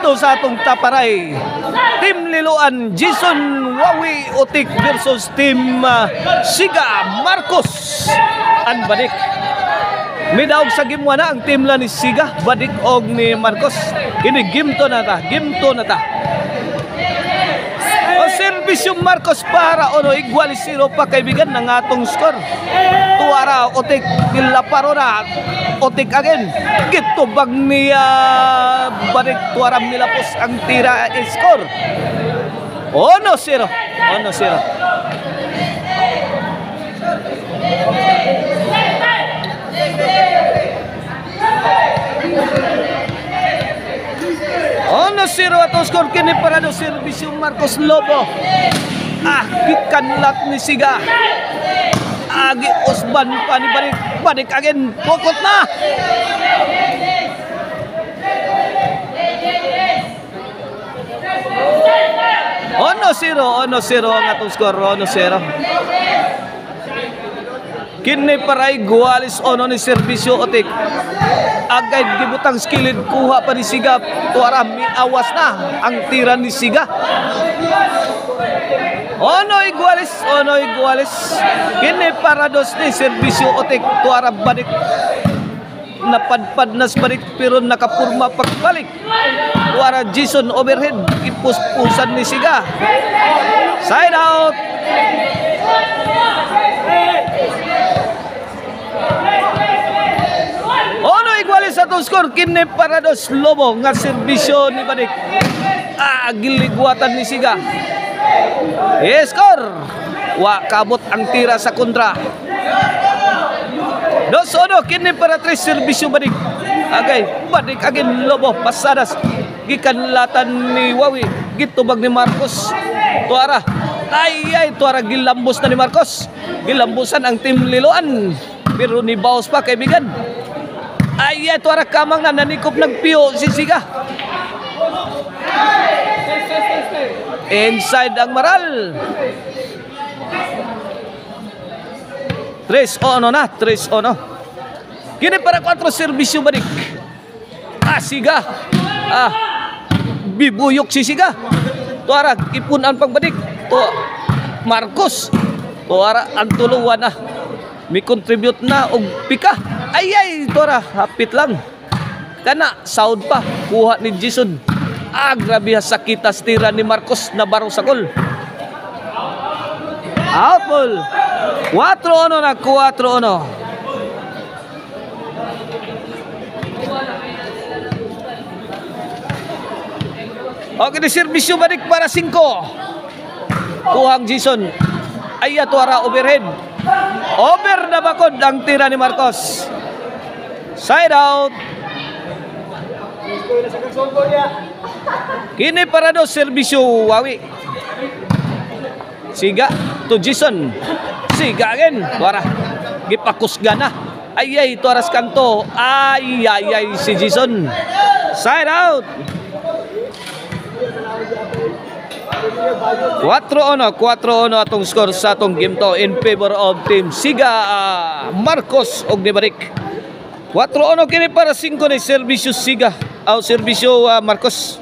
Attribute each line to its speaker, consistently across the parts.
Speaker 1: dito sa atong taparay. Team Liloan, Jason Wawi Otik versus Team Siga Marcos and Badik. Midaog sa game 1 na ang team la ni Siga, Badik og ni Marcos. Kini game 2 na ta, O servisyo Marcos para ono igual 0 pa kaibigan ng atong score. Tuara Otik gilaparo na Otik again. Gitubag ni Badik tuara milapos ang tira score. 1-0. Atong score kini para do servisyo Marcos Lobo. Gikanlat ni Siga. Agi Osban pa ni Badik again. Pokot na. Ono zero ang atong score. 1-0. Kini paray guwalis ono ni servisyo Otik. Agay gibutang skilid kuha pa ni Siga. Tuara mi awas na ang tira ni Siga. Ono igualis. Kini parados ni servisyo Otik. Tuara Badik. Napadpad nas Badik pero nakapurma pagbalik. Tuara Jason overhead. Ipuspusan ni Siga. Side out. Ono igualis atong score kini parados Lobo nga serbisyo ni Badik. Giligwatan ni Siga. Score. Wa kabot ang tira sa kontra. 2-1 kini para 3 serbisyo Badik. Badik again Lobo pasadas. Gikanlatan ni Wawi. Gitubag ni Marcos. Tuara. Tuara gilambos na ni Marcos. Gilambusan ang Team Liloan. Pero ni Baos pa kaibigan. Tuara kamang na nanikop nagpiyo si Siga. Inside ang Maral. 3-1. Kini para 4 serbisyo Badik. Siga. Bibuyok si Siga. Tuara ipunan pang Badik. Marcos. Tuara ang tuluwan na. May contribute na og pika. Tuara hapit lang. Kana sound pa kuha ni Jason. Grabe sakitas tira ni Marcos na baro sa goal. Out ball. 4-1 na 4-1. Okay, di serbisyo Badik para 5. Kuhang Jason. Tuara overhead. Over na bakod ang tira ni Marcos. Side out. Kini para do serbisyo Wawi. Siga to Jason. Siga again. Tuara. Gipakusga na. Tuara sa kanto. Si Jason. Side out. 4-1 atong score sa atong game to in favor of Team Siga Marcos og ni Badik. 4-1 kini para 5 ni serbisyo Siga o serbisyo Marcos.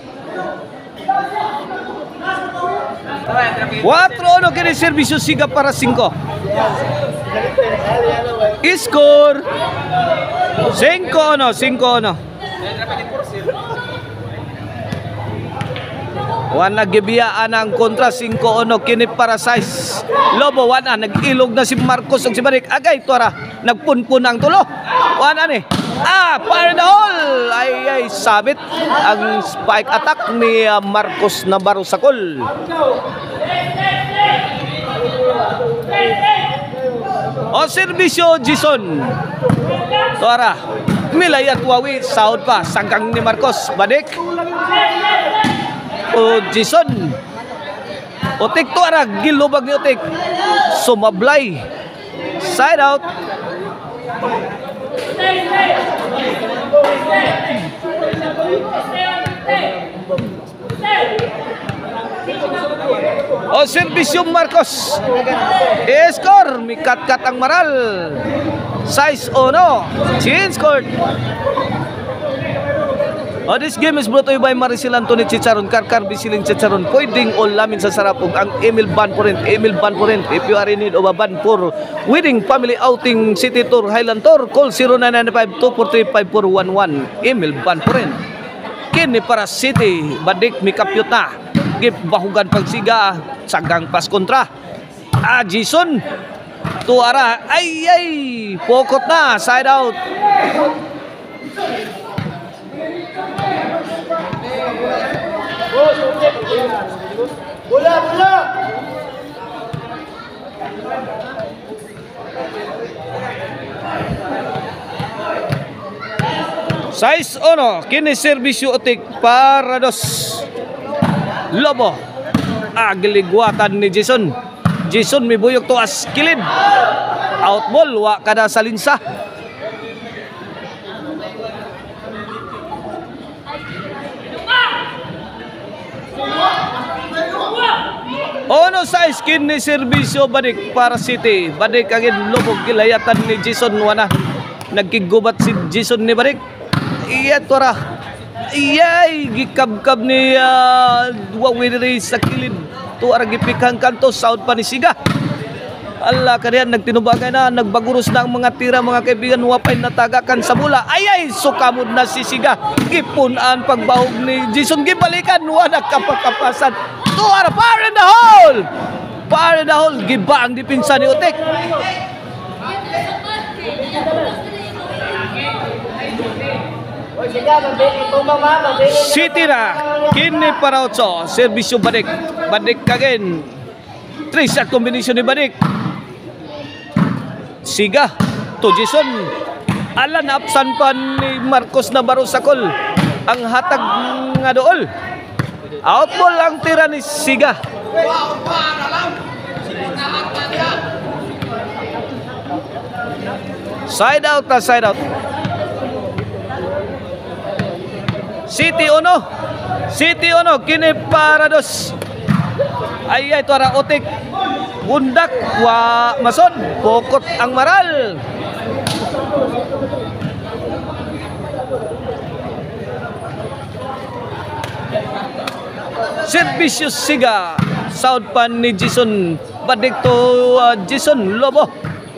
Speaker 1: 4-1 kini serbisyo Siga para 5. Score 5-1. Wana gibiyaan ang kontra 5-1 kini para 6. Lobo wana nag-ilog na si Marcos ug si Badik. Tuara nagpunpun ang tulo. Wana ni. Fire the hole. Sabit ang spike attack ni Marcos Navarro sa goal. Serbisyo Jason. Tuara milayat Wawi saud pa sangkang ni Marcos. Badik. Jason. Otik tuara gilubag ni Otik. Sumablay. Side out. Serbisyo Marcos. Score. Mikat-kat ang Maral. 6-1. Change court. Oh, this game is brought to you by Maricel Anthony Chicharon, Karkar Bisiling Chicharon. Pwedeng all lamin sa sarap ug ang Emil Van Porent. Emil Van Porent, if you are in need of a van for wedding, family outing, city tour, Highland tour, call 0995-243-5411. Emil Van Porent. Kini para City, badik mikapyot na. Gip bahugan pagsiga, sagang pas kontra. Jason, tuara, ay, pokot na, side out.
Speaker 2: Bola.
Speaker 1: Size ono, kini serbisyo otik para dos. Lobo. Giligwatan ni Jason. Jason mibuyok to as kilid. Out ball, wa kada salinsa. Ono sa skin ni serbisyo badik para City. Badik agin lubog gilayatan ni Jason wana. Nagkigubat si Jason ni badik. Iya tora. Iyay gikabkab ni Wawiri sa kilid. Tuara gipikang kanto sound pa ni Siga. Allah kaniyan nagtinubagan na, nagbaguros na ang mga tira mga kaibigan, wapay natagakan sa bola. Ay sukamod na si Siga. Gipunan pagbahog ni Jason, gibalikan wala kapakapasan. Tuara fire in the hole. Fire in the hole, giba ang dipinsa ni Utek. City na kini para Otso, serbisyo badik. Badik again. 3-shot combination ni badik. Siga to Jason. Alan apsan pa ni Marcos Navarro Sakol. Ang hatag nga dool. Out ball ang tira ni Siga. Side out na side out. City ono kini para dos. Ay tuara otik. Bundak wa mason, pokot ang maral. Serbisyo Siga, sound pan ni Jason. Badik to Jason Lobo.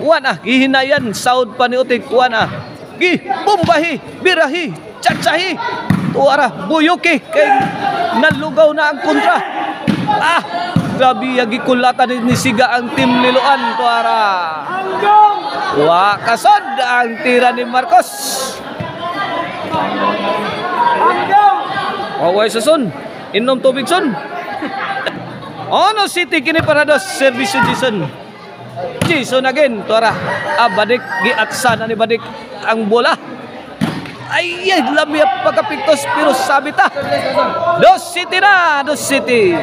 Speaker 1: Wana gihinayan, sound pan ni Utik. Wana gibumbahi, birahi, tsatsahi. Tuara buyuki kay nalugaw na ang kontra. Grabe yagi kulatan ni Siga ang tim niluan tuara. Wa kasod ang tira ni Marcos. Away sason. Inom tubig son. Ono City kini para dos serbisyo Jason. Jason again tuara. Badik giatsan ni badik ang bola. Ay lami pagkapiktos pero sabita. Dos City na, dos City.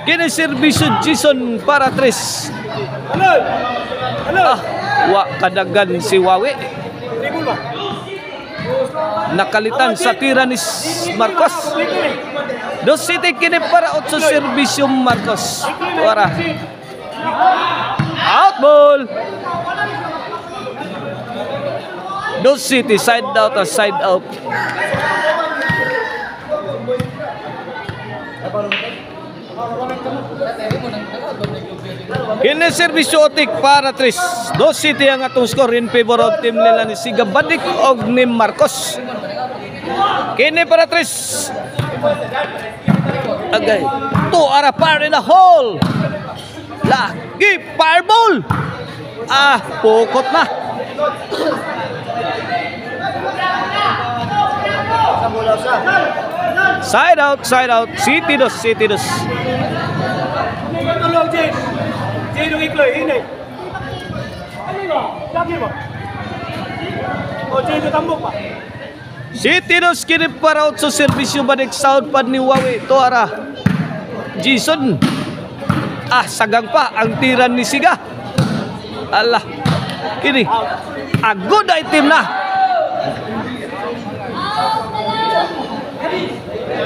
Speaker 1: Kini serbisyo Jason para 3. Wa kadagan si Wawi. Nakalitan sa tira ni Marcos. Dos City kini para 8 serbisyo Marcos. Tuara. Out ball. Dos City side out or side out. Kini serbisyo otik para 3. Dos City ang atong score in favor of team nila ni Siga Badik og ni Marcos. Kini para 3. Agay. Tuara fire in the hole. Lagi fireball. Pukot na. Side out, side out. City dos, City dos. City dos kini para out sa serbisyo badik sound pad ni Wawi. Tuara Jason. Sagang pa ang tiran ni Siga. Allah. Kini good item na.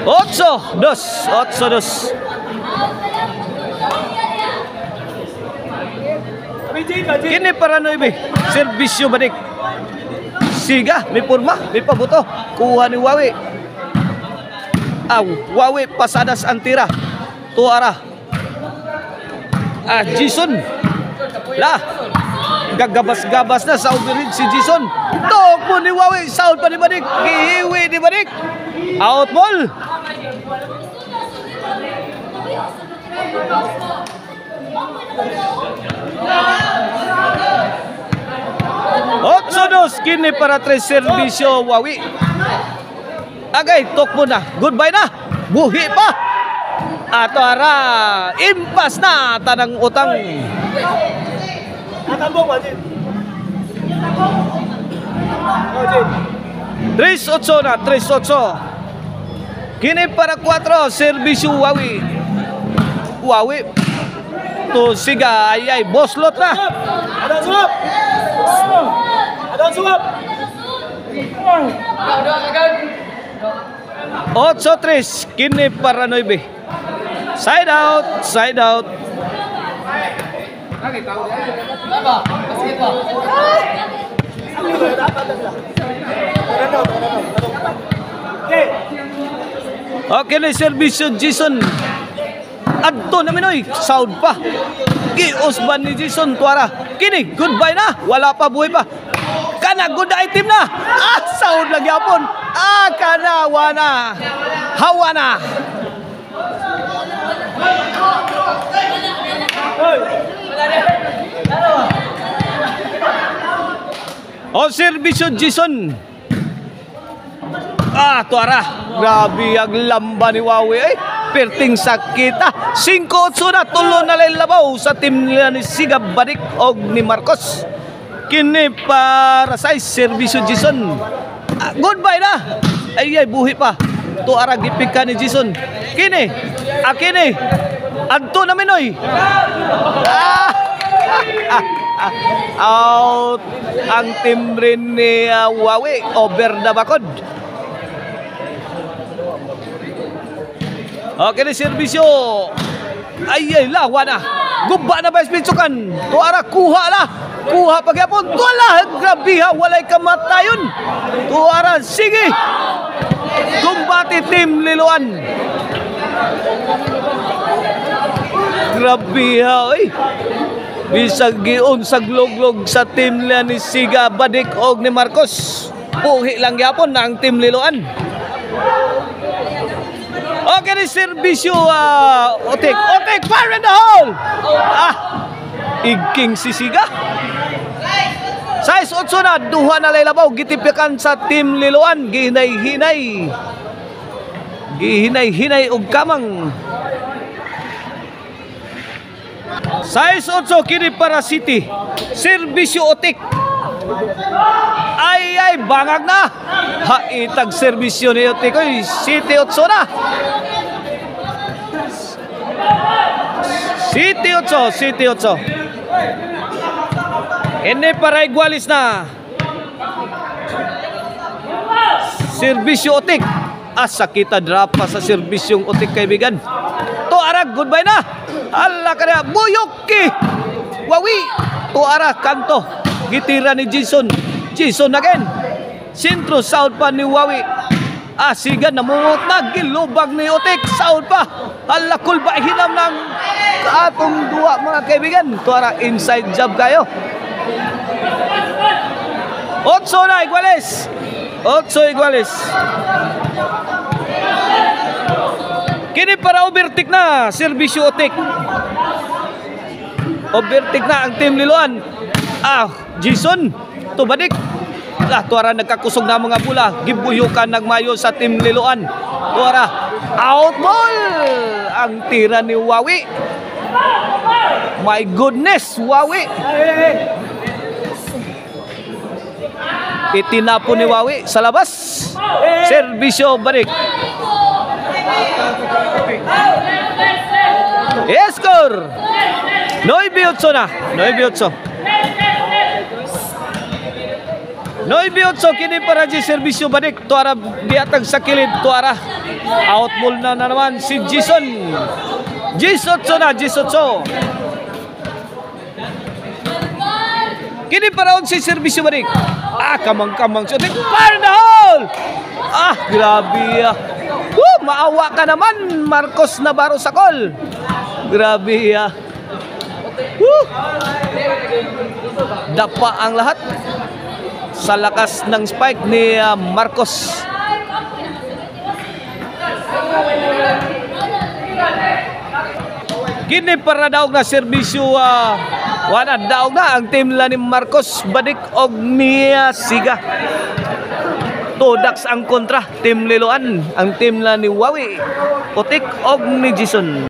Speaker 1: 8-2. Kini para 9. Serbisyo balik. Siga, may purma, may pabuto. Kuha ni Wawi. Wawi pasadas ang tira. Tuara. Jason. Gagabas-gabas na sa overhead si Jason. Tok mo ni Wawi. Sound pa ni Badik. Gihiwi ni Badik. Out ball. Otsodos kini para 3 serbisyo Wawi. Agay, tok mo na. Goodbye na. Buhi pa. Ato ara. Impas na tanang utang. Tres 8 na, 3-8. Kini para 4 serbisyo Wawi. Wawi to siga ay boslot na. Ada suap. 8-3 kini para 9. Side out, side out. Okay na servisyo Jason. Adto na minoy, sound pa. Giusban ni Jason tuara. Kini goodbye na, wala pa buhay pa. Kana good item na. Sound lagi apon. Kana wana. Hawana. Servisyo Jason. Tuara. Grabe ang lamba ni Wawi. Perting sakita. 5-8 na. Tulo na labaw sa team nila ni Siga Badik o ni Marcos. Kini para sa servisyo Jason. Goodbye na. Ay buhi pa. Tuara gipik ka ni Jason. Kini. Kini. Adto na minoy. Out ang team rin ni Wawi. Over the bakod. Okay na servisyo. Ay lawa na. Guba na ba ispinsukan? Tuara kuha la. Kuha pagyapon. Tuala. Grabe ha. Walay kamatayon. Tuara. Sige. Kumbati team Liloan. Grabe ha. Bisag giun sa gloglog sa team nila ni Siga Badik og ni Marcos. Puhi lang yapon na ang team Liloan. Okay ni servisyo Otik. Otik, fire in the hole. Igking si Siga. Size 8 na, duha na laylabaw. Gitipikan sa team Liloan. Gihinay-hinay. Gihinay-hinay og kamang. Size 8 kini para City. Servisyo Otik. Ay bangag na. Haitag servisyo ni Otik. City 8 na. City 8. Ini para igualis na. Servisyo Otik. Sakita drop pa sa serbisyong Otik kaibigan. Tuara goodbye na. Hala ka na. Buyok Wawi. Tuara kanto. Gitira ni Jason. Jason again. Sentro sound pa ni Wawi. Siga namungot na. Gilubag ni Otik. Sound pa. Alakul ba hinam ng atong duwa mga kaibigan. Tuara inside job kayo. 8 na iguales. 8 iguales. Kini para overtake na. Servisyo Otik. Overtake na ang team Liloan. Jason. Tubadik. Tuara nagkakusog na mga bula. Gibuyukan nagmayo sa team Liloan. Tuara. Out ball. Ang tira ni Wawi. My goodness, Wawi. Itinapo ni Wawi sa labas. Servisyo Badik. Score. 9-8 na. 9-8. 9-8 kini para di servisyo Badik. Tuara biatag sa kilid. Tuara. Out ball na naman si Jason. 18 na. 18. Kini para og si serbisyo balik. Kamang-kamang shooting. Fire the hole! Grabe maawa ka naman, Marcos Navarro Sacol. Grabe Dapa ang lahat sa lakas ng spike ni Marcos. Kini para daog na serbisyo wala daog na ang team la ni Marcos Badik og Mia Siga. Todax ang kontra team Liloan, ang team la ni Wawi Otik og ni Jason.